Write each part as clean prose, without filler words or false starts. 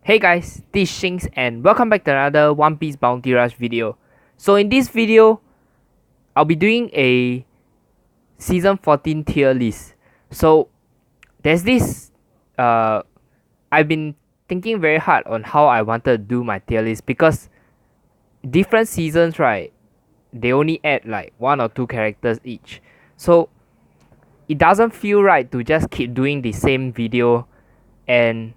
Hey guys, this is Shanks and welcome back to another One Piece Bounty Rush video. So in this video, I'll be doing a Season 14 tier list. So there's this, I've been thinking very hard on how I wanted to do my tier list because different seasons, right, they only add like 1 or 2 characters each. So it doesn't feel right to just keep doing the same video and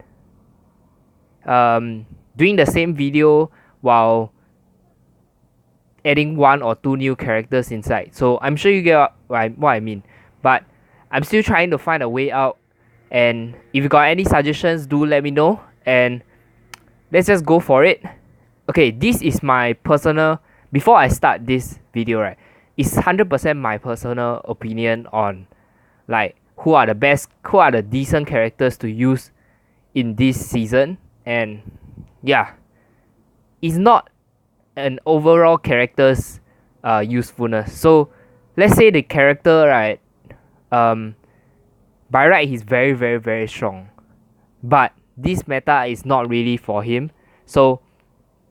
doing the same video while adding 1 or 2 new characters inside. So I'm sure you get what I mean, but I'm still trying to find a way out. And if you got any suggestions, do let me know and let's just go for it. Okay, this is my personal, before I start this video, right, it's 100% my personal opinion on like who are the decent characters to use in this season. And yeah, it's not an overall character's usefulness. So let's say the character, right, by right he's very strong, but this meta is not really for him. So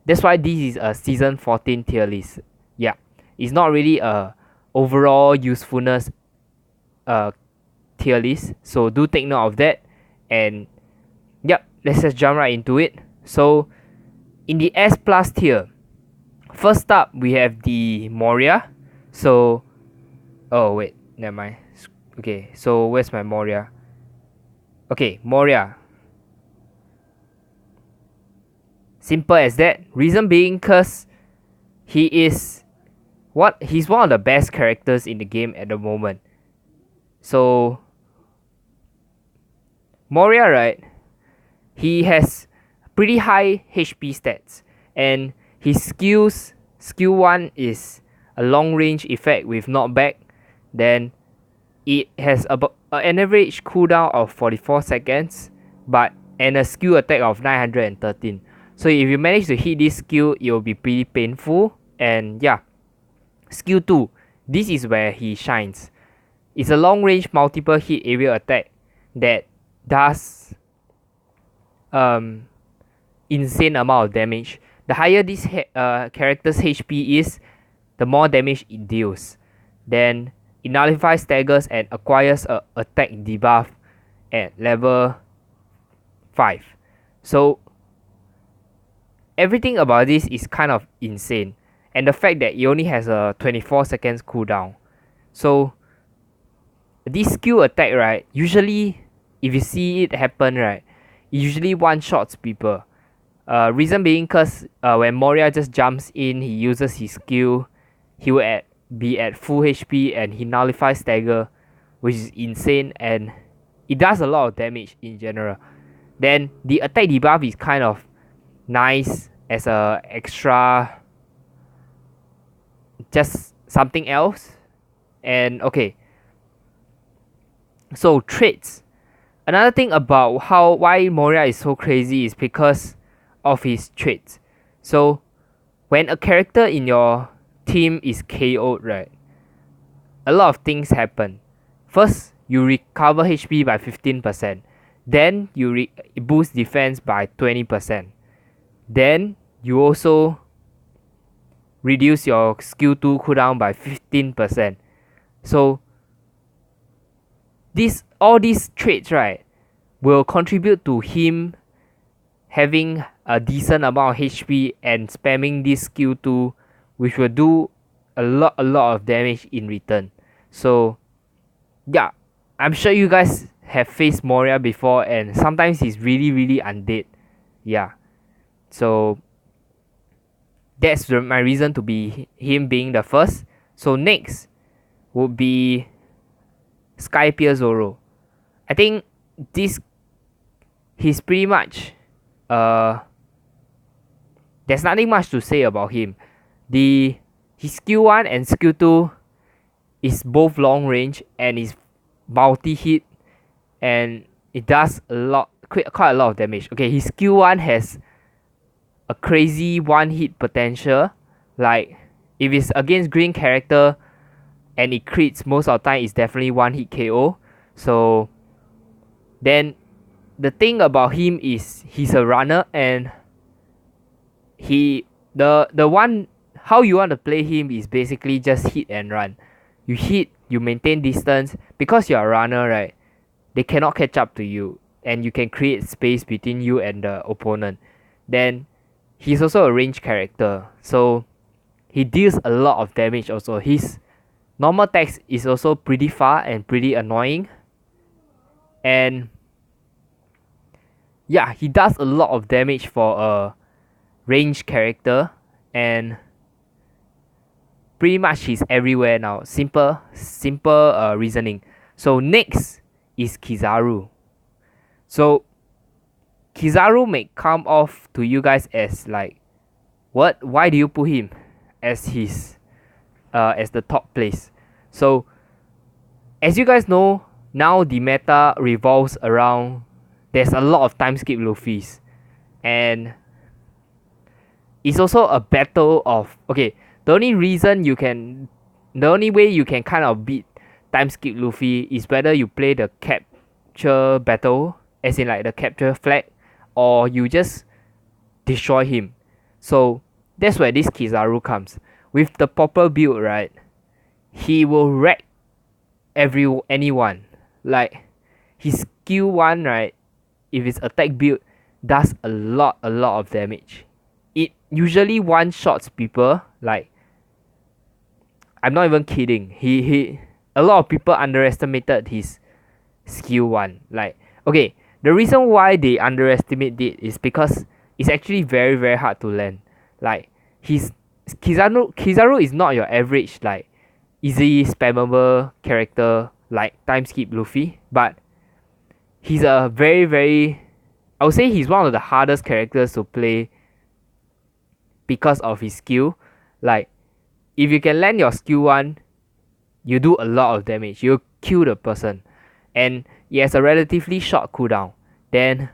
that's why this is a season 14 tier list. Yeah, it's not really a overall usefulness tier list, so do take note of that. And yep, let's just jump right into it. So in the S plus tier, first up we have the Maurya. So oh wait, never mind. Okay, so where's my Maurya? Okay, Maurya. Simple as that. Reason being cause he's one of the best characters in the game at the moment. So Maurya, right, he has pretty high HP stats, and his skill 1 is a long range effect with knockback. Then it has about an average cooldown of 44 seconds, and a skill attack of 913. So if you manage to hit this skill, it will be pretty painful. And yeah, skill 2, this is where he shines. It's a long range multiple hit area attack that does insane amount of damage. The higher this character's HP is, the more damage it deals. Then it nullifies staggers and acquires a attack debuff at level 5. So everything about this is kind of insane, and the fact that it only has a 24 seconds cooldown. So this skill attack, right, usually if you see it happen, right, it usually one-shots people. Reason being cause when Maurya just jumps in, he uses his skill, he will be at full HP and he nullifies stagger, which is insane, and it does a lot of damage in general. Then the attack debuff is kind of nice as a extra, just something else. And okay, so traits. Another thing about why Maurya is so crazy is because of his traits. So when a character in your team is KO'd, right, a lot of things happen. First, you recover HP by 15%. Then you boost defense by 20%. Then you also reduce your skill 2 cooldown by 15%. So all these traits, right, will contribute to him having a decent amount of HP and spamming this skill 2, which will do a lot of damage in return. So yeah, I'm sure you guys have faced Maurya before, and sometimes he's really undead. Yeah, so that's my reason to be him being the first. So next would be Skype User. I think he's pretty much there's nothing much to say about him. His skill 1 and skill 2 is both long range and is multi hit, and it does quite a lot of damage. Okay, his skill 1 has a crazy one hit potential. Like if it's against green character and it crits, most of the time it's definitely one hit KO. So then the thing about him is he's a runner, and the one how you want to play him is basically just hit and run. You hit, you maintain distance, because you're a runner, right? They cannot catch up to you, and you can create space between you and the opponent. Then he's also a ranged character, so he deals a lot of damage also. His normal attacks is also pretty far and pretty annoying. And yeah, he does a lot of damage for a ranged character, and pretty much he's everywhere now. Simple reasoning. So next is Kizaru. So Kizaru may come off to you guys as like, what? Why do you put him as his as the top place? So as you guys know, now the meta revolves around, there's a lot of time skip Luffys, and it's also a battle of, okay, the only way you can kind of beat time skip Luffy is whether you play the capture battle, as in like the capture flag, or you just destroy him. So that's where this Kizaru comes. With the proper build, right, he will wreck anyone. Like his skill 1, right, if it's attack build, does a lot of damage. It usually one-shots people. Like, I'm not even kidding. He a lot of people underestimated his skill 1. Like, okay, the reason why they underestimate it is because it's actually very hard to land. Like, Kizaru is not your average like easy spammable character like time skip Luffy, but he's a very, I would say he's one of the hardest characters to play because of his skill. Like, if you can land your skill 1, you do a lot of damage. You kill the person, and he has a relatively short cooldown. Then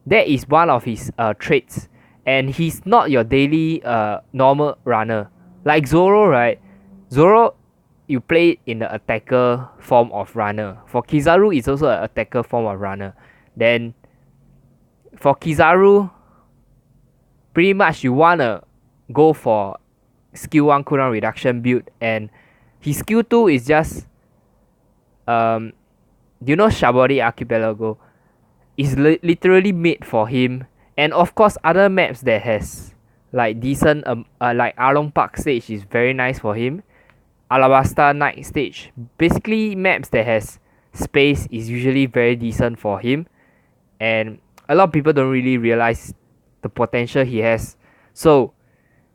that is one of his traits, and he's not your daily normal runner like Zoro, right? Zoro, you play in the attacker form of runner. For Kizaru, it's also an attacker form of runner. Then for Kizaru, pretty much you wanna go for skill 1 cooldown reduction build, and his skill 2 is just do you know Shabori Archipelago? Is literally made for him, and of course other maps that has like decent like Along Park stage is very nice for him. Alabasta Night stage, basically maps that has space, is usually very decent for him, and a lot of people don't really realize the potential he has. So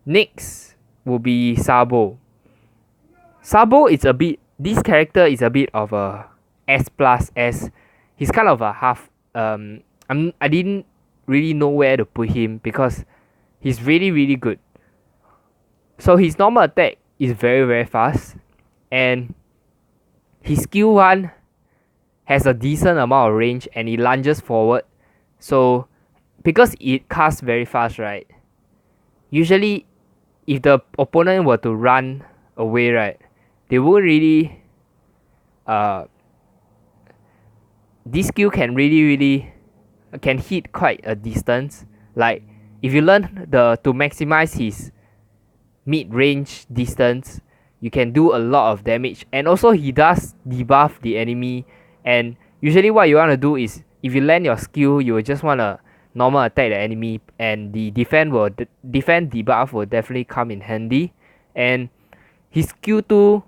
next will be Sabo. Sabo is a bit, this character is a bit of a S plus S. He's kind of a half I didn't really know where to put him because he's really good. So his normal attack is very fast, and his skill 1 has a decent amount of range, and it lunges forward. So because it casts very fast, right, usually if the opponent were to run away, right, they won't really this skill can really can hit quite a distance. Like, if you learn to maximize his mid-range distance, you can do a lot of damage, and also he does debuff the enemy. And usually what you want to do is, if you land your skill, you will just want to normal attack the enemy, and the defend debuff will definitely come in handy. And his skill 2,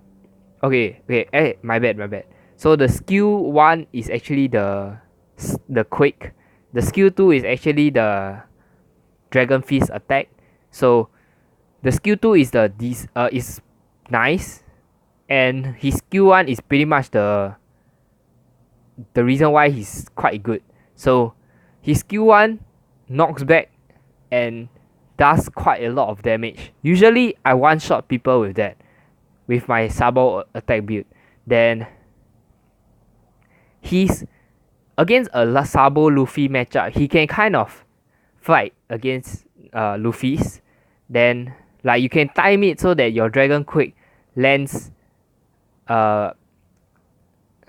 okay, my bad. So the skill 1 is actually the Quake. The skill 2 is actually the Dragon Fist attack. So the skill 2 is is nice, and his skill 1 is pretty much the reason why he's quite good. So his skill 1 knocks back and does quite a lot of damage. Usually I one-shot people with that, with my Sabo attack build. Then he's against a Sabo Luffy matchup, he can kind of fight against Luffy's. Then like you can time it so that your Dragon Quake lands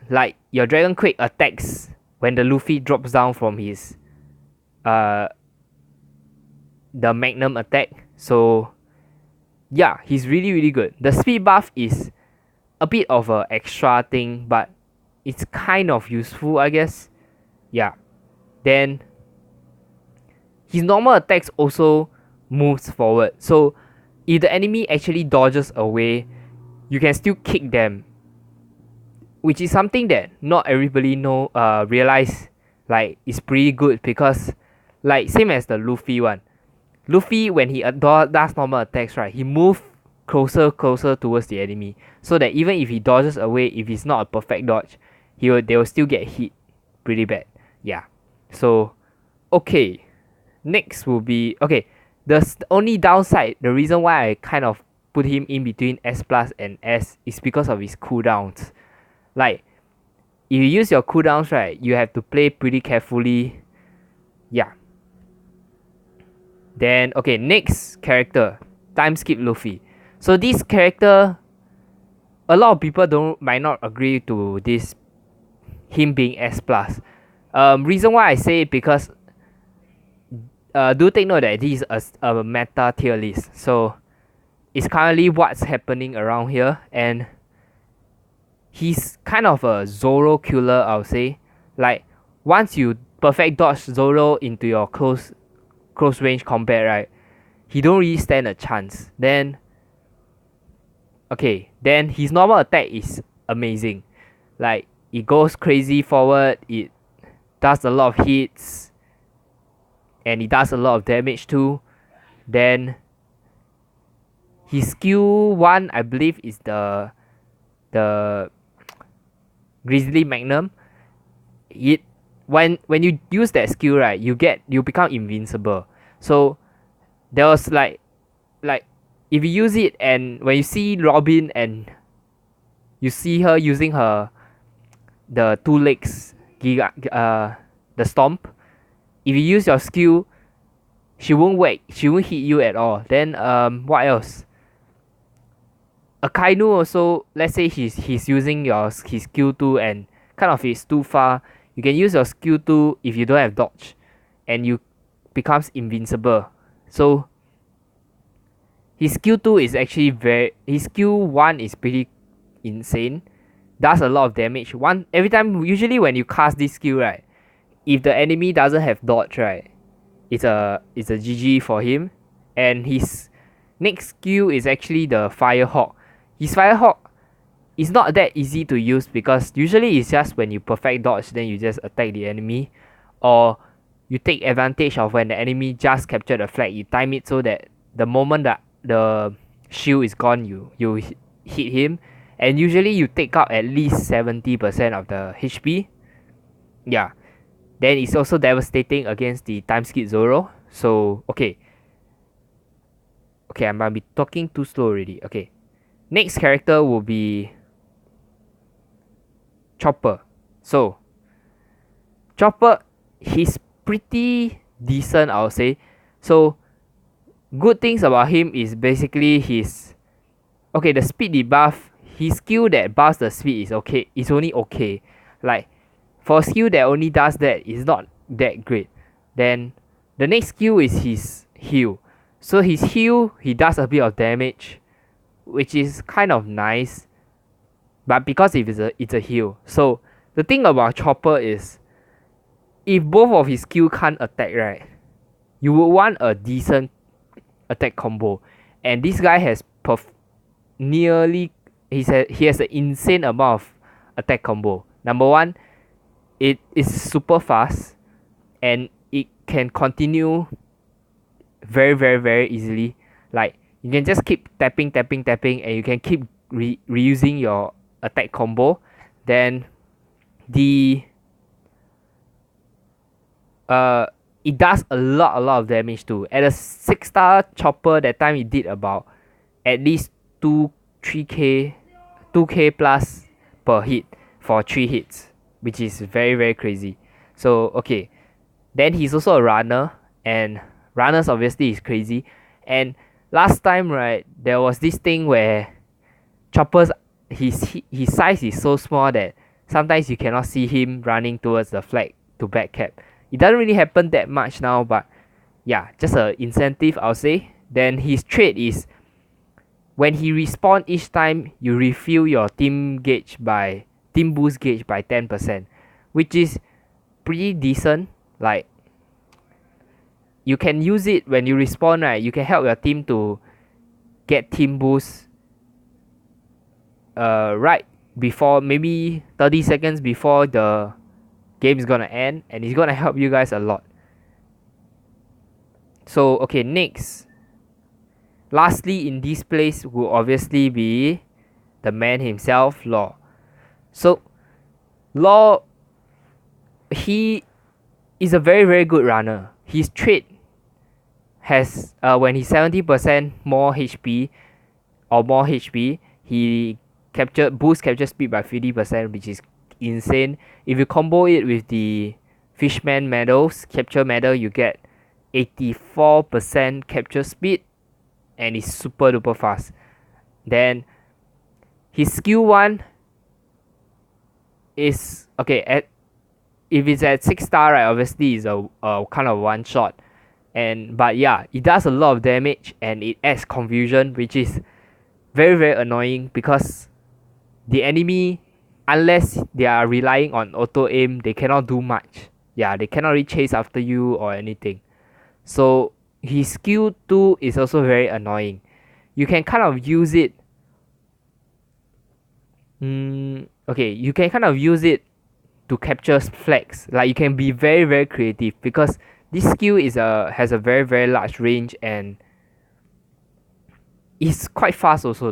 like your Dragon Quake attacks when the Luffy drops down from his the Magnum attack. So yeah, he's really really good. The speed buff is a bit of a extra thing, but it's kind of useful, I guess. Yeah. Then his normal attacks also moves forward. So if the enemy actually dodges away, you can still kick them, which is something that not everybody realize like is pretty good, because like same as the Luffy one. Luffy, when he does normal attacks, right, he move closer towards the enemy, so that even if he dodges away, if it's not a perfect dodge, they will still get hit pretty bad. Yeah. So okay, next will be okay. The only downside, the reason why I kind of put him in between S plus and S, is because of his cooldowns. Like, if you use your cooldowns, right, you have to play pretty carefully. Yeah. Then okay, next character, time skip Luffy. So this character, a lot of people might not agree to this, him being S plus. Reason why I say it, because do take note that this is a meta tier list. So it's currently what's happening around here, and he's kind of a Zoro killer, I would say. Like, once you perfect dodge Zoro into your close range combat, right, he don't really stand a chance. Then his normal attack is amazing. Like, it goes crazy forward, it does a lot of hits, and it does a lot of damage too. Then his skill 1, I believe, is the Grizzly Magnum. When you use that skill, right, you become invincible. So there was like if you use it, and when you see Robin and you see her using the 2 legs the stomp, if you use your skill, she won't hit you at all. Then what else? Akainu also, let's say he's using his skill 2 and kind of is too far, you can use your skill 2 if you don't have dodge, and you becomes invincible. So his skill 2 is actually his skill 1 is pretty insane, does a lot of damage. Every time, usually when you cast this skill, right, if the enemy doesn't have dodge, right, it's a GG for him. And his next skill is actually the Firehawk. His Firehawk is not that easy to use, because usually it's just when you perfect dodge, then you just attack the enemy, or you take advantage of when the enemy just captured the flag, you time it so that the moment that the shield is gone, you hit him, and usually you take out at least 70% of the HP. Yeah. Then it's also devastating against the time skip Zoro. So okay, I might be talking too slow already. Okay, next character will be Chopper. So Chopper, he's pretty decent, I would say. So good things about him is basically the speed debuff. His skill that buffs the speed is okay. It's only okay. Like, for a skill that only does that, is not that great. Then the next skill is his heal. So his heal, he does a bit of damage, which is kind of nice, but because it's a heal. So the thing about Chopper is, if both of his skill can't attack, right, you would want a decent attack combo, and this guy has he has an insane amount of attack combo. Number one, it is super fast, and it can continue very very very easily. Like, you can just keep tapping, and you can keep reusing your attack combo. Then it does a lot of damage too. At a 6-star Chopper, that time it did about at least 2k plus per hit for 3 hits, which is very very crazy. So okay, then he's also a runner, and runners obviously is crazy. And last time, right, there was this thing where Chopper's his size is so small that sometimes you cannot see him running towards the flag to backcap. It doesn't really happen that much now, but yeah, just a incentive I'll say. Then his trait is when he respawn each time, you refill your team boost gauge by 10%, which is pretty decent. Like, you can use it when you respawn, right? You can help your team to get team boost right before, maybe 30 seconds before the game is gonna end, and it's gonna help you guys a lot. So okay, next, lastly in this place will obviously be the man himself, Law. So Law, he is a very very good runner. His trait has when he's 70% more HP or more HP, he boost capture speed by 50%, which is insane. If you combo it with the Fishman medals, capture medal, you get 84% capture speed, and it's super duper fast. Then his skill 1 is okay if it's at 6-star, right, obviously it's a kind of one shot, but yeah, it does a lot of damage and it adds confusion, which is very very annoying because the enemy, unless they are relying on auto aim, they cannot do much. Yeah, they cannot really chase after you or anything. So his skill 2 is also very annoying. You can kind of use it. You can kind of use it to capture flags. Like, you can be very very creative because this skill has a very very large range, and it's quite fast also.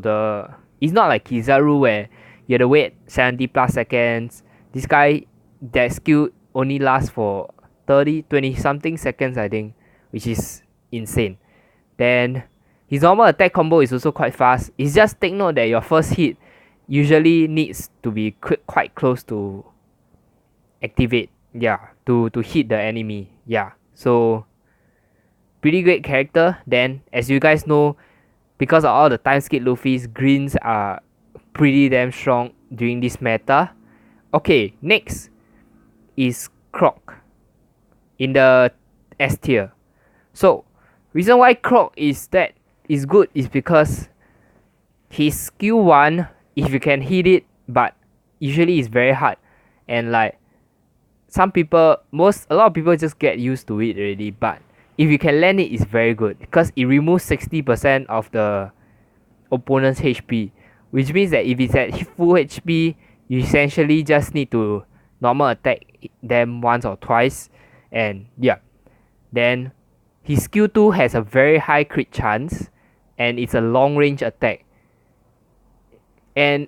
It's not like Kizaru where you have to wait 70 plus seconds. This guy, that skill only lasts for 20 something seconds, I think, which is insane. Then his normal attack combo is also quite fast. It's just take note that your first hit usually needs to be quite close to activate. Yeah, to hit the enemy. Yeah, so pretty great character. Then, as you guys know, because of all the time skip Luffy's, greens are pretty damn strong during this meta. Okay, next is Croc in the S tier. So reason why Croc is good is because his skill 1, if you can hit it, but usually it's very hard, and like a lot of people just get used to it already, but if you can land it, it's very good because it removes 60% of the opponent's HP, which means that if it's at full HP, you essentially just need to normal attack them once or twice, and yeah. Then his skill 2 has a very high crit chance, and it's a long range attack. And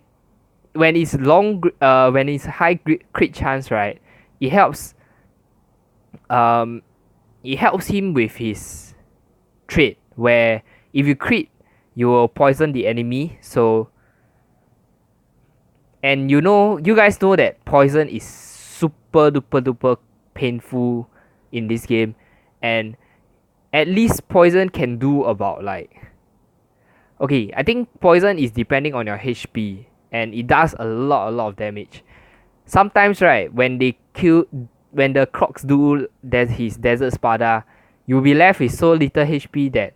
when it's high crit chance, right, it helps him with his trait where if you crit, you will poison the enemy. So, and you guys know that poison is super duper duper painful in this game, and at least poison can do about like, okay, I think poison is depending on your HP, and it does a lot of damage. Sometimes, right, when the Crocs do his Desert Spada, you'll be left with so little HP that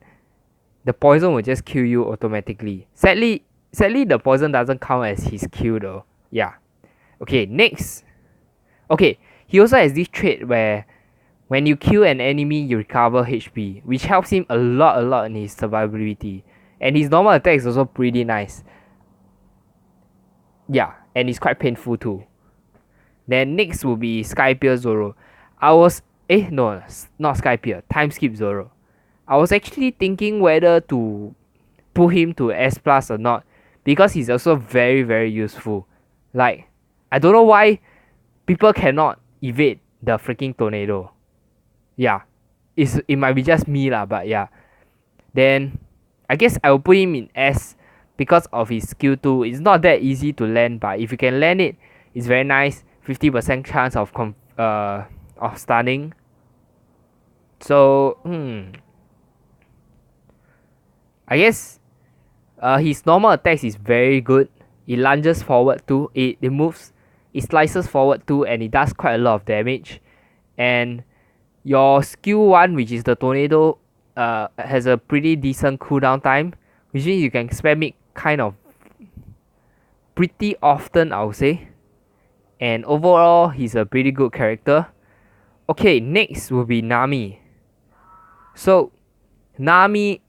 the poison will just kill you automatically. Sadly the poison doesn't count as his kill though. Yeah. Okay, next. Okay, he also has this trait where when you kill an enemy, you recover HP, which helps him a lot in his survivability. And his normal attack is also pretty nice. Yeah, and it's quite painful too. Then next will be Skype Zoro. Not Skype, Time Skip Zoro. I was actually thinking whether to put him to S plus or not, because he's also very very useful. Like, I don't know why people cannot evade the freaking tornado. Yeah, it might be just me lah, but yeah. Then I guess I will put him in S because of his skill 2. It's not that easy to land, but if you can land it, it's very nice. 50% chance of stunning. So I guess his normal attacks is very good. It lunges forward too. It moves it slices forward too, and it does quite a lot of damage. And your skill 1, which is the tornado, has a pretty decent cooldown time, which means you can spam it kind of pretty often, I would say. And overall, he's a pretty good character. Okay, next will be Nami. So, Nami,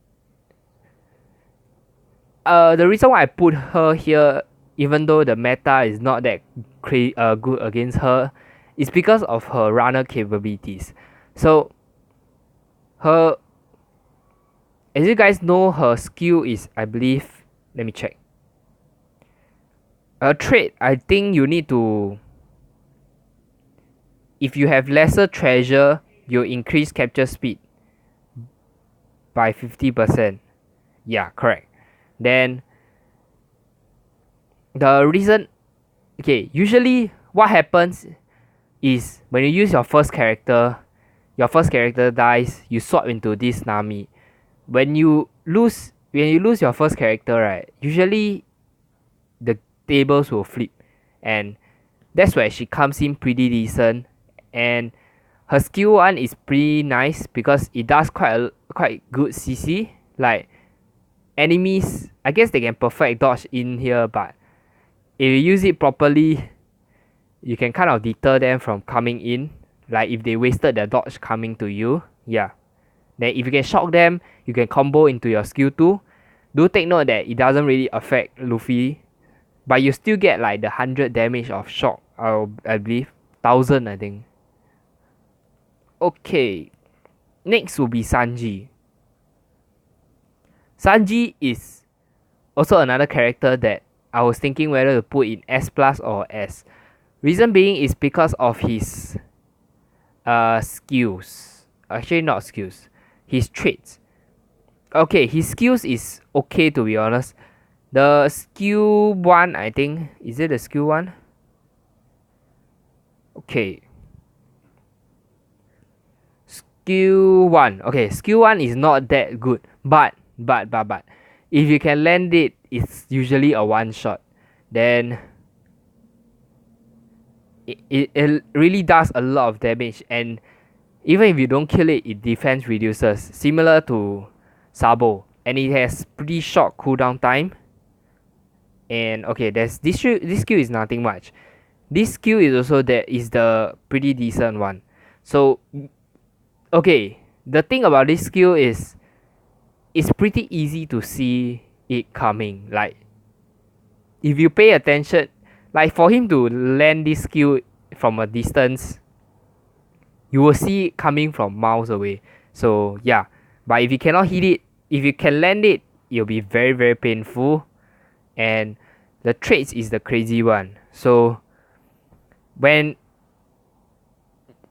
the reason why I put her here, even though the meta is not that good against her, is because of her runner capabilities. So, her, as you guys know, her skill is, I believe, let me check. A trait, I think you need to, if you have lesser treasure, you increase capture speed by 50%. Yeah, correct. Then the reason, okay, usually what happens is when you use your first character dies, you swap into this Nami. When you lose your first character, right, usually the tables will flip, and that's where she comes in pretty decent. And her skill 1 is pretty nice because it does quite good CC. Like, enemies, I guess they can perfect dodge in here, but if you use it properly, you can kind of deter them from coming in. Like, if they wasted their dodge coming to you, yeah. Then if you can shock them, you can combo into your skill 2. Do take note that it doesn't really affect Luffy, but you still get like the 100 damage of shock, I believe. 1000, I think. Okay, next will be Sanji. Sanji is also another character that I was thinking whether to put in S plus or S. Reason being is because of his skills. Actually, not skills. His traits. Okay, his skills is okay, to be honest. The skill 1, I think. Is it the skill 1? Okay. Skill 1. Okay, skill 1 is not that good. But. If you can land it, it's usually a one shot. Then it really does a lot of damage, and even if you don't kill it, it defense reduces, similar to Sabo, and it has pretty short cooldown time. And okay, this skill is nothing much. This skill is also the pretty decent one. So okay, the thing about this skill is it's pretty easy to see it coming. Like, if you pay attention, like for him to land this skill from a distance, you will see it coming from miles away. So yeah, but if you cannot hit it, if you can land it, it'll be very, very painful. And the traits is the crazy one. So when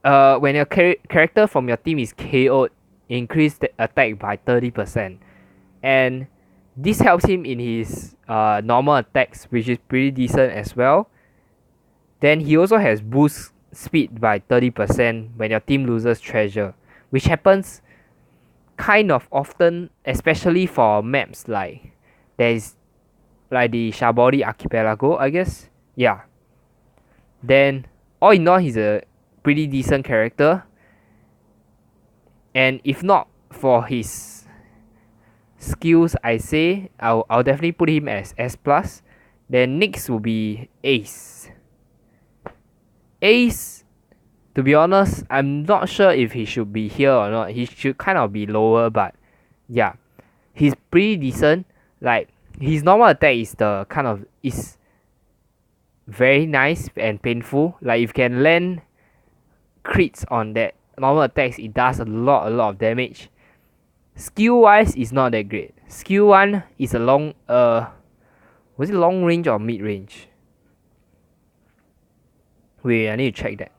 your character from your team is KO'd, increase the attack by 30%, and this helps him in his normal attacks, which is pretty decent as well. Then he also has boost speed by 30% when your team loses treasure, which happens kind of often, especially for maps like there's like the Shabori Archipelago, I guess. Yeah. Then all in all, he's a pretty decent character. And if not for his skills, I say I'll definitely put him as S plus. Then next will be Ace. Ace, to be honest, I'm not sure if he should be here or not. He should kind of be lower, but yeah, he's pretty decent. Like, his normal attack is very nice and painful. Like, if you can land crits on that normal attacks, it does a lot of damage. Skill wise, it's not that great. Skill 1 is a long was it long range or mid range? Wait, I need to check that.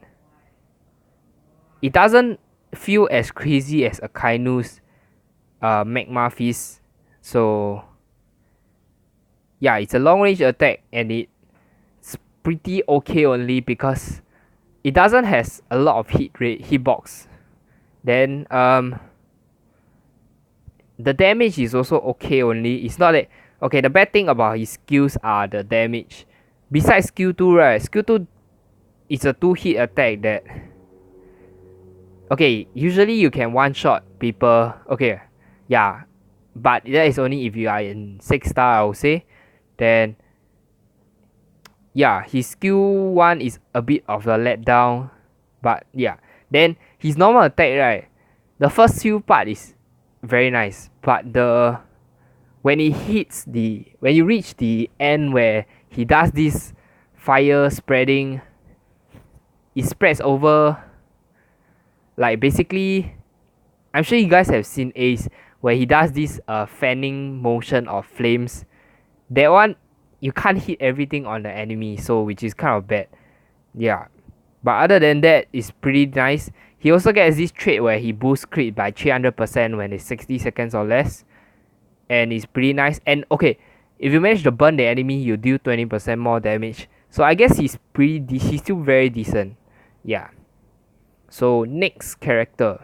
It doesn't feel as crazy as Akainu's magma fist. So yeah, it's a long range attack, and it's pretty okay only because it doesn't has a lot of hitbox. Then the damage is also okay only. It's not that okay. The bad thing about his skills are the damage. Besides skill 2, right? Skill 2 it's a 2-hit attack that, okay, usually you can one-shot people, okay, yeah, but that is only if you are in 6 star, I would say. Then yeah, his skill 1 is a bit of a letdown, but yeah. Then his normal attack, right, the first few part is very nice, but when you reach the end where he does this fire spreading, it spreads over, like basically, I'm sure you guys have seen Ace where he does this fanning motion of flames. That one, you can't hit everything on the enemy, so which is kind of bad. Yeah, but other than that, it's pretty nice. He also gets this trait where he boosts crit by 300% when it's 60 seconds or less, and it's pretty nice. And okay, if you manage to burn the enemy, you deal 20% more damage. So I guess he's still very decent. Yeah. So next character,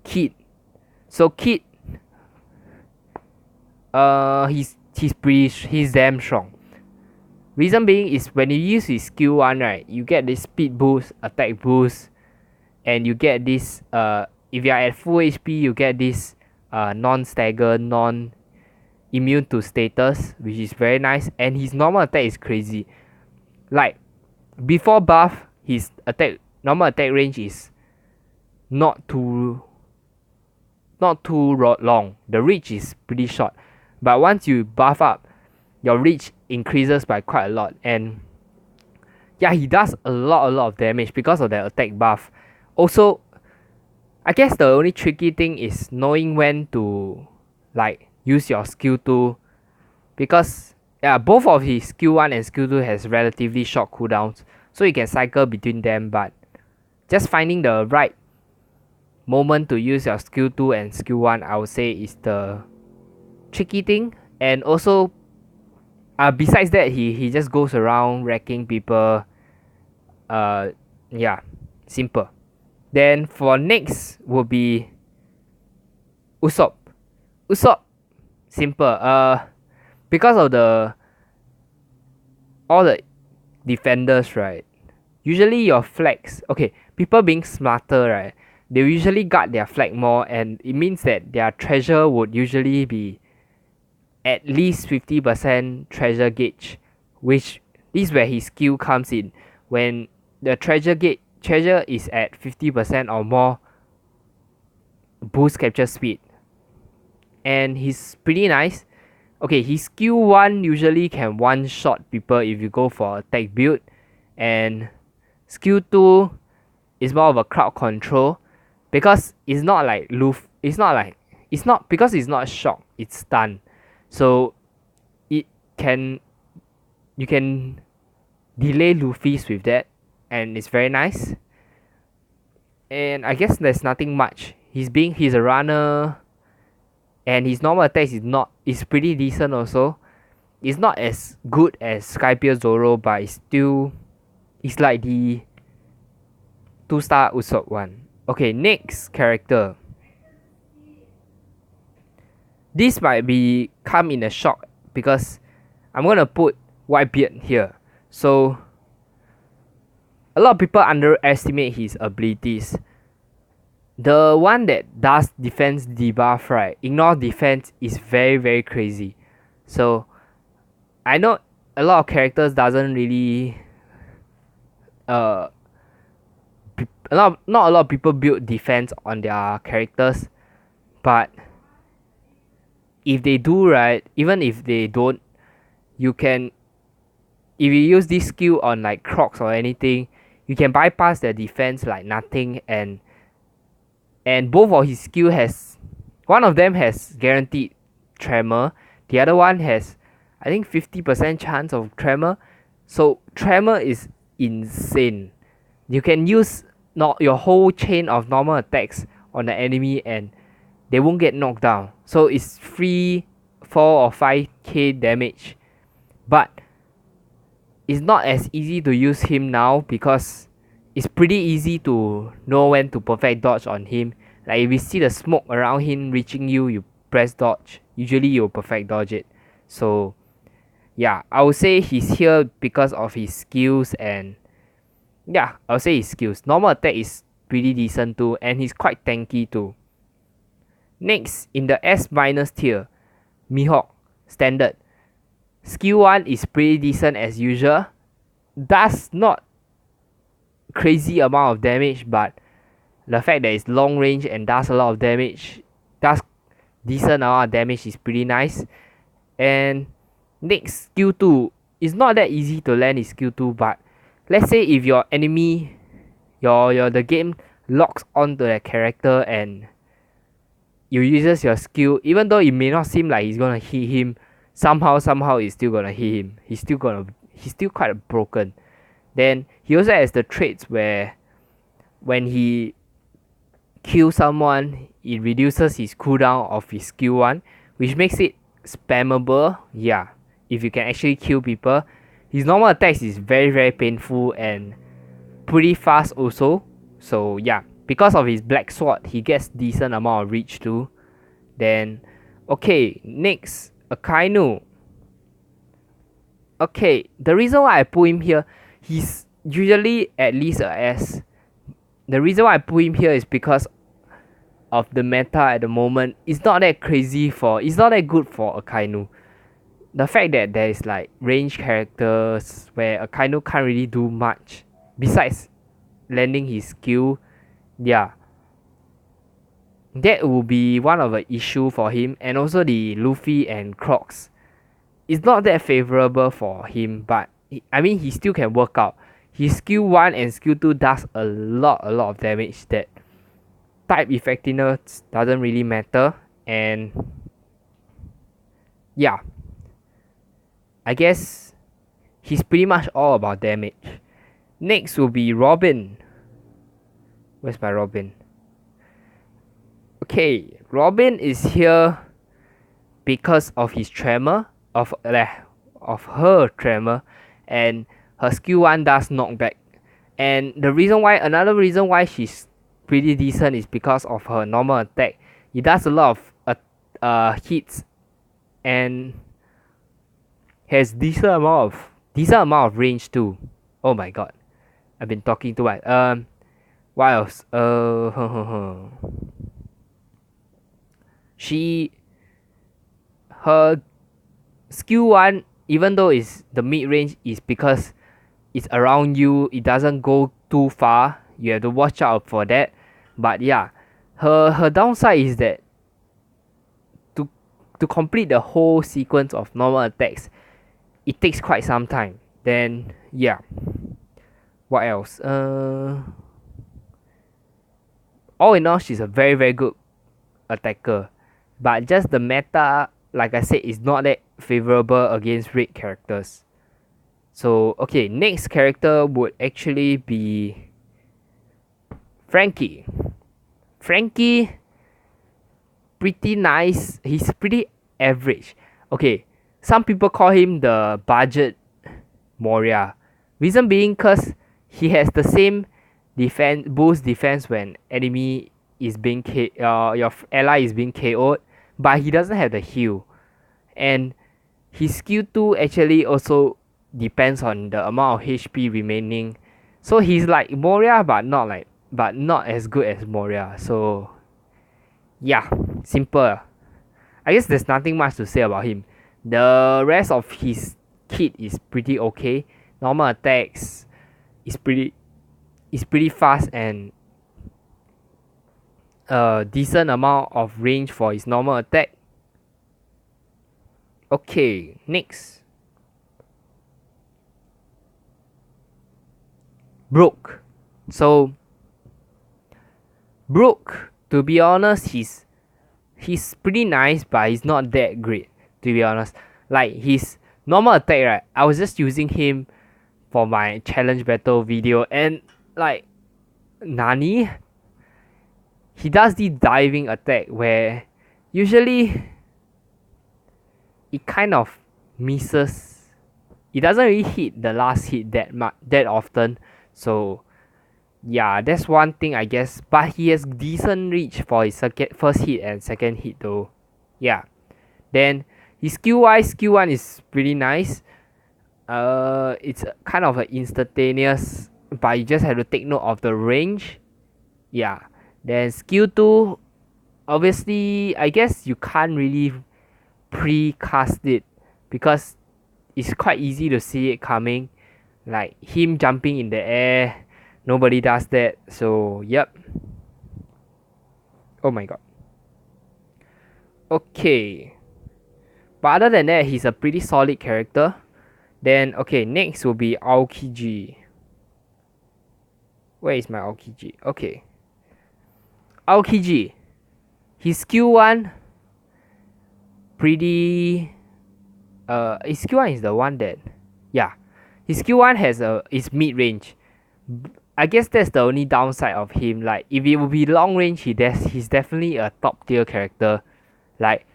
Kid. So Kid, he's damn strong. Reason being is when you use his skill 1, right, you get this speed boost, attack boost, and you get this if you are at full HP, you get this non-stagger, non-immune to status, which is very nice. And his normal attack is crazy. Like before buff, his normal attack range is not too long. The reach is pretty short, but once you buff up, your reach increases by quite a lot. And yeah, he does a lot of damage because of the attack buff. Also, I guess the only tricky thing is knowing when to like use your skill 2, because yeah, both of his skill 1 and skill 2 has relatively short cooldowns, so you can cycle between them, but just finding the right moment to use your skill 2 and skill 1, I would say, is the tricky thing. And also besides that, he just goes around wrecking people. Yeah, simple. Then for next would be Usopp. Simple. Because of all the defenders, right, usually your flags, okay, people being smarter, right, they usually guard their flag more, and it means that their treasure would usually be at least 50% treasure gauge, which this is where his skill comes in. When the treasure is at 50% or more, boost capture speed, and he's pretty nice. Okay, his skill 1 usually can one-shot people if you go for attack build, and skill 2 is more of a crowd control, because it's not like Luffy. Because it's not shock, it's stun. So you can delay Luffy's with that, and it's very nice. And I guess there's nothing much. He's a runner, and his normal attack is pretty decent also. It's not as good as Skype Zoro, but it's like the 2-star Usopp one. Okay, next character. This might come in a shock because I'm gonna put Whitebeard here. So a lot of people underestimate his abilities. The one that does defense debuff, right, ignore defense, is very crazy. So I know a lot of characters doesn't really not a lot of people build defense on their characters, but if they do, right, even if they don't, you can, if you use this skill on like Crocs or anything, you can bypass their defense like nothing. And both of his skill one of them has guaranteed tremor, the other one has, I think, 50% chance of tremor. So tremor is insane. You can use your whole chain of normal attacks on the enemy and they won't get knocked down. So it's free 4 or 5k damage. But it's not as easy to use him now because it's pretty easy to know when to perfect dodge on him. Like if you see the smoke around him reaching you, you press dodge. Usually you'll perfect dodge it. So yeah, I would say he's here because of his skills and Yeah, I'll say his skills. Normal attack is pretty decent too, and he's quite tanky too. Next, in the S minus tier, Mihawk, standard. Skill 1 is pretty decent as usual. Does not crazy amount of damage, but the fact that it's long range and does a lot of damage, does decent amount of damage is pretty nice. And next, skill 2, it's not that easy to land his skill 2, but let's say if your enemy, the game locks onto that character and you uses your skill, even though it may not seem like he's gonna hit him, somehow it's still gonna hit him. He's still quite broken. Then he also has the traits where when he kills someone, it reduces his cooldown of his skill 1, which makes it spammable. Yeah, if you can actually kill people. His normal attacks is very painful and pretty fast also. So yeah, because of his black sword, he gets decent amount of reach too. Then okay, next, Akainu. Okay, the reason why I put him here, he's usually at least a S. The reason why I put him here is because of the meta at the moment. It's not that good for Akainu. The fact that there is like range characters where Akainu can't really do much besides landing his skill, yeah, that will be one of the issue for him. And also the Luffy and Crocs, it's not that favorable for him, but I mean he still can work out. His skill 1 and skill 2 does a lot of damage that type effectiveness doesn't really matter. And yeah, I guess he's pretty much all about damage. Next will be Robin. Where's my Robin? Okay, Robin is here because of his tremor, of her tremor, and her skill 1 does knockback. And another reason why she's pretty decent is because of her normal attack. It does a lot of hits and has decent amount of range too. Oh my god, I've been talking too much. What else? Her skill 1, even though it's the mid range, is because it's around you. It doesn't go too far. You have to watch out for that. But yeah, her downside is that to complete the whole sequence of normal attacks, it takes quite some time. Then yeah, what else? All in all, she's a very good attacker, but just the meta, like I said, is not that favorable against raid characters. So okay, next character would actually be Frankie. Frankie, pretty nice. He's pretty average. Okay, some people call him the budget Maurya. Reason being cause he has the same boost defense when enemy is being your ally is being KO'd, but he doesn't have the heal. And his skill 2 actually also depends on the amount of HP remaining. So he's like Maurya, but not as good as Maurya. So yeah, simple. I guess there's nothing much to say about him. The rest of his kit is pretty okay. Normal attacks is pretty fast and a decent amount of range for his normal attack. Okay, next. Brook. So Brook, to be honest, he's pretty nice, but he's not that great, to be honest. Like his normal attack, right? I was just using him for my challenge battle video, and like Nani, he does the diving attack where usually it kind of misses. It doesn't really hit the last hit that often. So yeah, that's one thing I guess. But he has decent reach for his first hit and second hit though. Yeah. Then his skill 1 is pretty nice. It's kind of an instantaneous but you just have to take note of the range. Yeah. Then skill 2, obviously, I guess you can't really precast it because it's quite easy to see it coming. Like him jumping in the air, nobody does that. So, yep. Oh my god. Okay. But other than that, he's a pretty solid character. Then, okay, next will be Aokiji. Where is my Aokiji? Okay. Aokiji. His skill 1, pretty... his skill 1 is the one that... Yeah. His skill 1 is mid-range. I guess that's the only downside of him. Like, if it would be long range, he's definitely a top tier character. Like,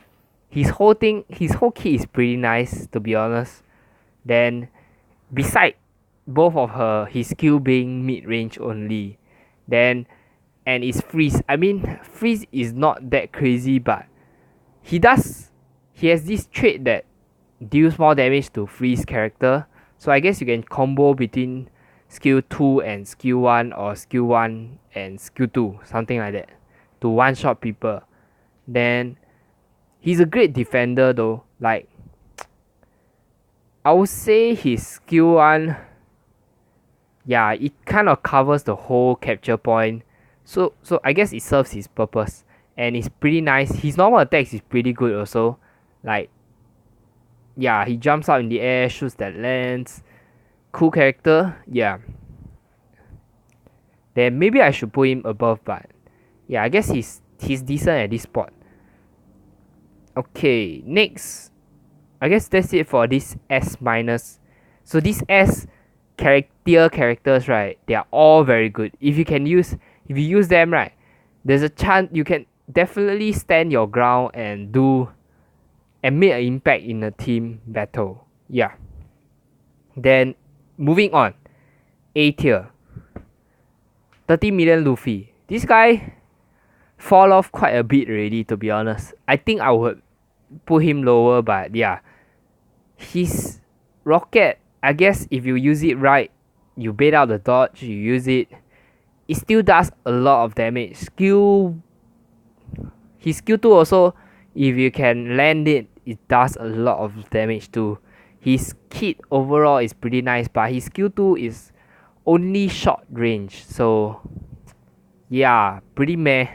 his whole kit is pretty nice, to be honest. Then, beside both of his skill being mid-range only, then, and it's freeze. I mean, freeze is not that crazy, but he has this trait that deals more damage to freeze character. So I guess you can combo between skill 2 and skill 1, or skill 1 and skill 2, something like that, to one shot people. Then he's a great defender though. Like, I would say his skill 1, yeah, it kind of covers the whole capture point. So I guess it serves his purpose. And it's pretty nice. His normal attacks is pretty good also. Like, yeah, he jumps out in the air, shoots that lands. Cool character, yeah. Then maybe I should put him above, but yeah, I guess he's decent at this spot. Okay, next, I guess that's it for this S minus. So these S characters, right, they are all very good. If you use them, right, there's a chance you can definitely stand your ground and make an impact in a team battle. Yeah. Then moving on, A tier, 30 million Luffy. This guy fall off quite a bit already, to be honest. I think I would put him lower, but yeah, his rocket, I guess if you use it right, you bait out the dodge, you use it, it still does a lot of damage. His skill 2 also, if you can land it, it does a lot of damage too. His kit overall is pretty nice, but his skill 2 is only short range. So yeah, pretty meh.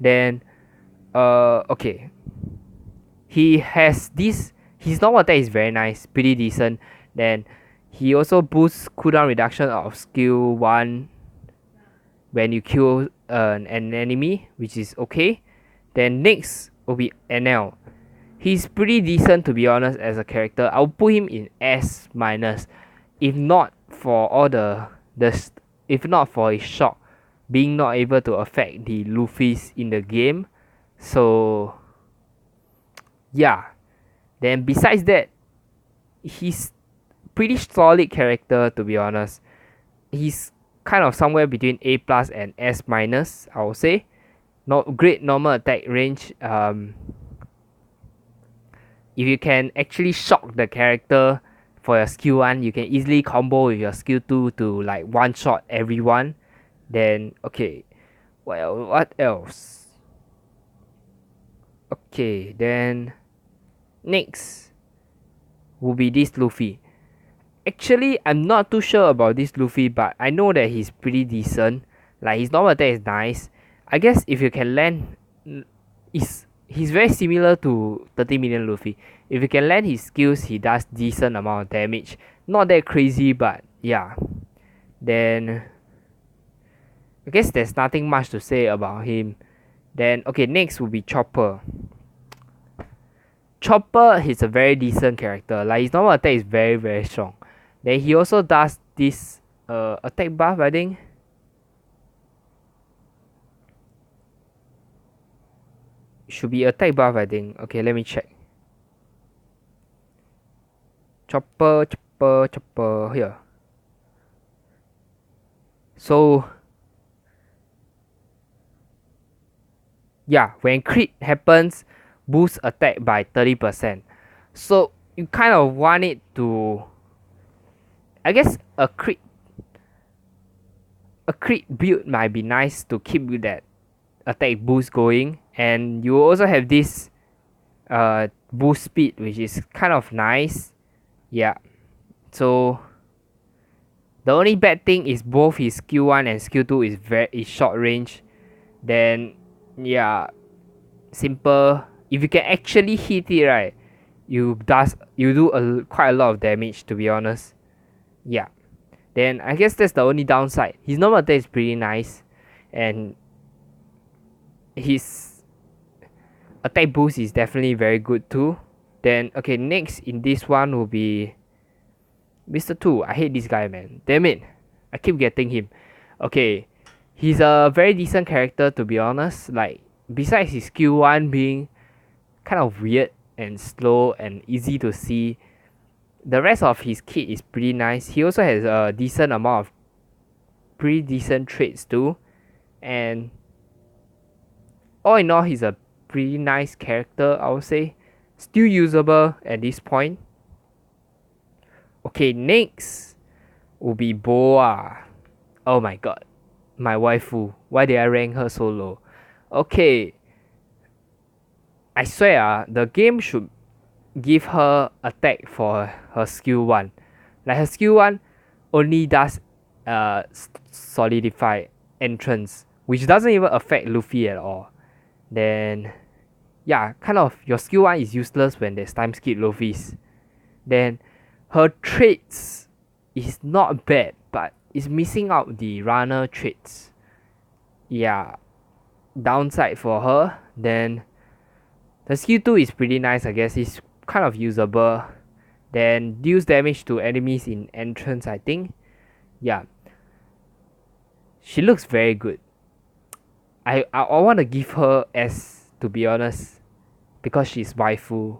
Then okay. His normal attack is very nice, pretty decent. Then he also boosts cooldown reduction of skill 1 when you kill an enemy, which is okay. Then next will be NL. He's pretty decent, to be honest, as a character. I'll put him in S minus, if not for his shock being not able to affect the Luffy's in the game. So yeah. Then besides that, he's pretty solid character, to be honest. He's kind of somewhere between A plus and S minus, I would say. Not great normal attack range. If you can actually shock the character for your skill 1, you can easily combo with your skill 2 to like one shot everyone. Then okay, well, what else? Okay, then next will be this Luffy. Actually, I'm not too sure about this Luffy, but I know that he's pretty decent. Like, his normal attack is nice. I guess if you can land, he's very similar to 30 million Luffy. If you can land his skills, he does decent amount of damage. Not that crazy, but yeah. Then I guess there's nothing much to say about him. Then okay, next will be Chopper. Chopper is a very decent character. Like, his normal attack is very, very strong. Then he also does this attack buff, I think. Should be attack buff, I think. Okay, let me check. Chopper here. So yeah, when crit happens, boost attack by 30%. So you kind of want it to, I guess a crit a crit build might be nice to keep with that attack boost going, and you also have this boost speed, which is kind of nice. Yeah, so the only bad thing is both his skill 1 and skill 2 is short range. Then yeah, simple. If you can actually hit it right, you do quite a lot of damage, to be honest. Yeah. Then I guess that's the only downside. His normal attack is pretty nice, and his attack boost is definitely very good too. Then okay, next in this one will be Mr. 2. I hate this guy, man. Damn it. I keep getting him. Okay. He's a very decent character, to be honest. Like, besides his skill 1 being kind of weird and slow and easy to see, the rest of his kit is pretty nice. He also has a decent amount of pretty decent traits too. And all in all, he's a pretty nice character, I would say. Still usable at this point. Okay, next will be Boa. Oh my god. My waifu. Why did I rank her so low? Okay. I swear, the game should give her attack for her skill 1. Like, her skill 1 only does solidify entrance, which doesn't even affect Luffy at all. Then yeah, kind of your skill 1 is useless when there's time skip Luffy's. Then her traits is not bad, but it's missing out the runner traits. Yeah, downside for her. Then the skill 2 is pretty nice, I guess. It's kind of usable. Then deals damage to enemies in entrance, I think. Yeah, she looks very good. I want to give her S, to be honest, because she's waifu.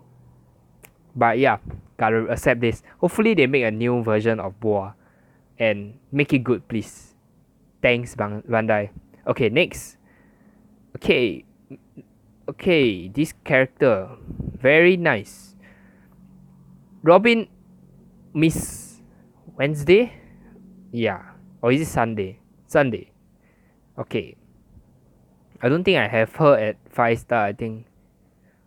But yeah, gotta accept this. Hopefully they make a new version of Boa and make it good, please. Thanks, Bandai. Okay, next. Okay, this character, very nice. Robin Miss Wednesday? Yeah. Or is it Sunday? Sunday. Okay. I don't think I have her at 5 star, I think.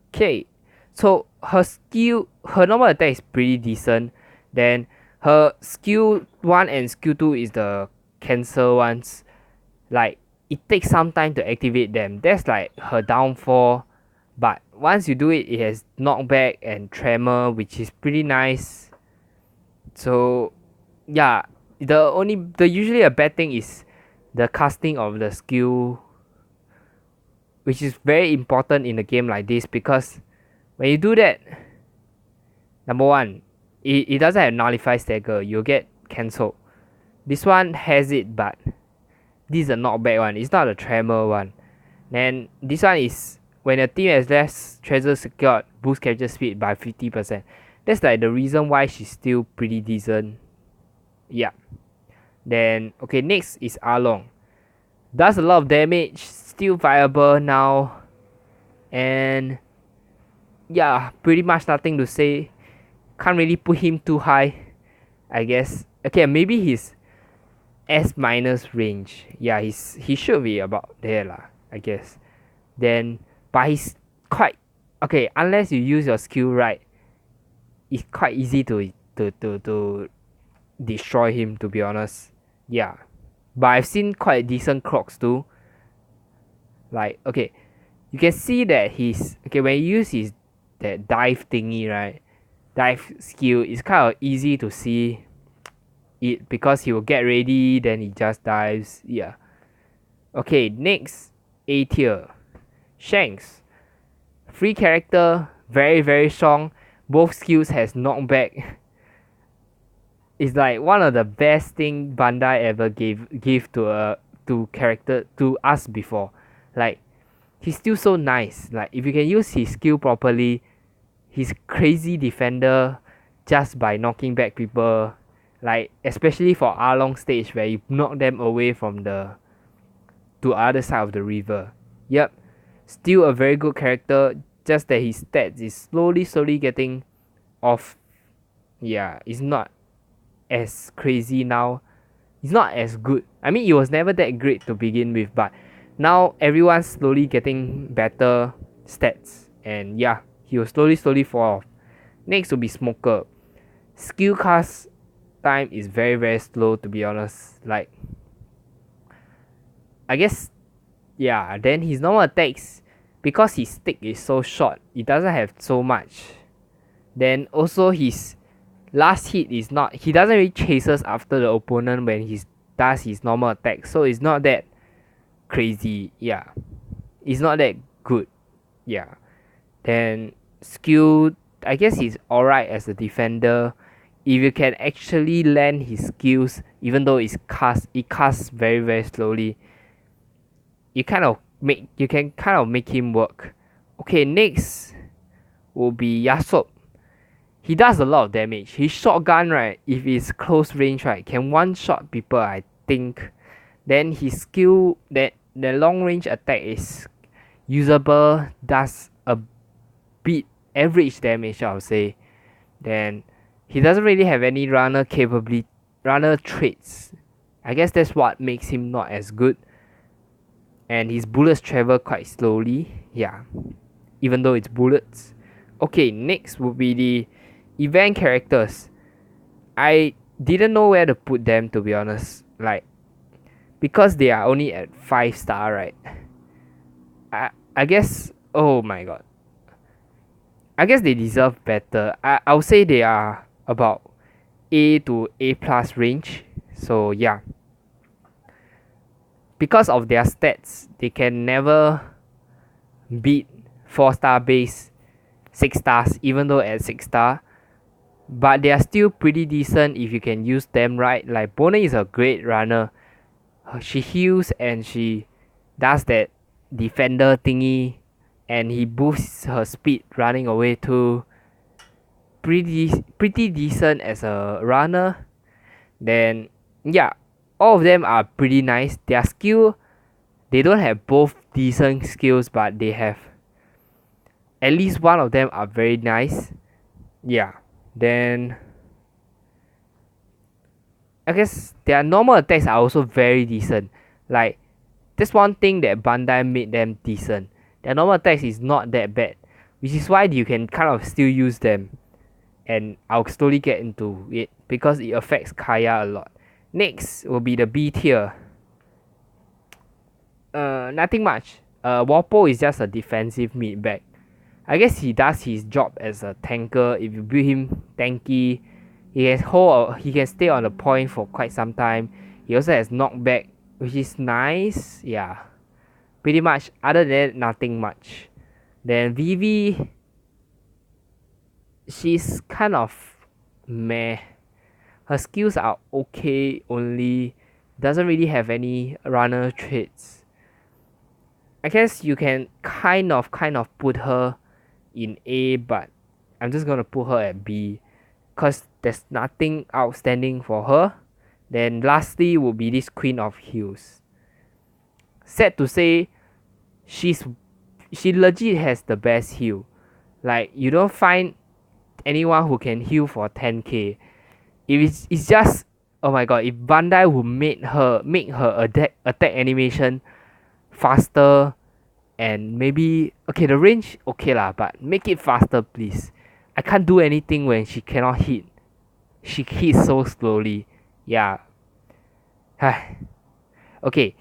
Okay. So her normal attack is pretty decent. Then her skill 1 and skill 2 is the cancel ones. Like, it takes some time to activate them. That's like her downfall. But once you do it, it has knockback and tremor, which is pretty nice. So yeah, the usually a bad thing is the casting of the skill, which is very important in a game like this, because when you do that, number one, it doesn't have nullify stagger, you'll get cancelled. This one has it, but this is a knockback one, it's not a tremor one. Then this one is when a team has less treasure secured, boost capture speed by 50%. That's like the reason why she's still pretty decent. Yeah. Then okay, next is Arlong. Does a lot of damage, still viable now, and yeah, pretty much nothing to say. Can't really put him too high, I guess. Okay, maybe his S minus range. Yeah, he should be about there lah, I guess. Then but he's quite okay, unless you use your skill right, it's quite easy to destroy him, to be honest. Yeah. But I've seen quite decent Crocs too. Like, okay, you can see that when you use that dive thingy, right? Dive skill, it's kind of easy to see it because he will get ready, then he just dives. Yeah. Okay, next, A tier. Shanks. Free character, very very strong. Both skills has knockback. It's like one of the best thing Bandai ever gave to us before. Like, he's still so nice. Like, if you can use his skill properly, he's crazy defender just by knocking back people. Like, especially for Arlong stage where you knock them away from to other side of the river. Yep, still a very good character. Just that his stats is slowly getting off. Yeah, it's not as crazy now. He's not as good. I mean, he was never that great to begin with, but now everyone's slowly getting better stats, and yeah, he will slowly fall off. Next will be Smoker. Skill cast time is very slow, to be honest. Like, I guess, yeah. Then his normal attacks, because his stick is so short, it doesn't have so much. Then also his last hit is not, he doesn't really chases after the opponent when he does his normal attack, so it's not that crazy. Yeah, it's not that good. Yeah. Then skill, I guess he's alright as a defender if you can actually land his skills, even though it casts very slowly. You can kind of make him work. Okay, next will be Yasop. He does a lot of damage. His shotgun, right, if it's close range, right, can one shot people, I think. Then his skill, that the long range attack is usable, does a bit average damage, I would say. Then he doesn't really have any runner traits. I guess that's what makes him not as good. And his bullets travel quite slowly. Yeah, even though it's bullets. Okay, next would be the event characters. I didn't know where to put them, to be honest. Like, because they are only at 5-star, right? I guess, oh my god, I guess they deserve better. I would say they are about A to A plus range. So yeah, because of their stats, they can never beat 4-star base 6 stars, even though at 6-star. But they are still pretty decent if you can use them right. Like, Bona is a great runner. She heals and she does that defender thingy, and he boosts her speed running away too. Pretty decent as a runner. Then yeah, all of them are pretty nice. Their skill, they don't have both decent skills, but they have at least one of them are very nice. Yeah. Then I guess their normal attacks are also very decent. Like, that's one thing that Bandai made them decent. Their normal attacks is not that bad, which is why you can kind of still use them. And I'll slowly get into it because it affects Kaya a lot. Next will be the B tier. Nothing much. Walpo is just a defensive mid back. I guess he does his job as a tanker. If you build him tanky, he can stay on the point for quite some time. He also has knockback, which is nice. Yeah, pretty much. Other than that, nothing much. Then Vivi, she's kind of meh. Her skills are okay, only doesn't really have any runner traits. I guess you can kind of put her in A, but I'm just gonna put her at B because there's nothing outstanding for her. Then lastly will be this Queen of Heals. Sad to say, she legit has the best heal. Like, you don't find anyone who can heal for 10k. If it's just, oh my god, if Bandai would make her attack animation faster, and maybe, okay, the range okay lah, but make it faster please. I can't do anything when she cannot hit. She hits so slowly. Yeah. Okay,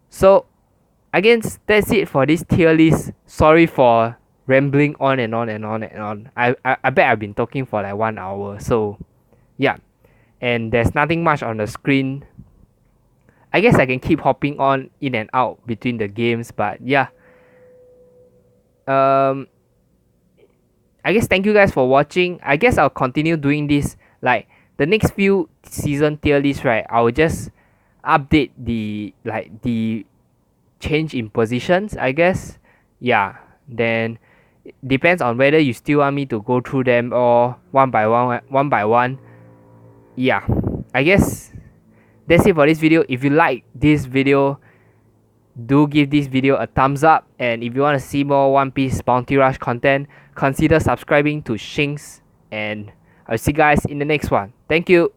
so I guess that's it for this tier list. Sorry for rambling on and on. I bet I've been talking for like 1 hour. So yeah, and there's nothing much on the screen. I guess I can keep hopping on in and out between the games, but yeah. I guess thank you guys for watching. I guess I'll continue doing this. Like, the next few season tier lists, right? I will just update the change in positions, I guess. Yeah. Then it depends on whether you still want me to go through them or one by one. Yeah. I guess that's it for this video. If you like this video, do give this video a thumbs up, and if you want to see more One Piece Bounty Rush content, consider subscribing to Shanks, and I'll see you guys in the next one. Thank you.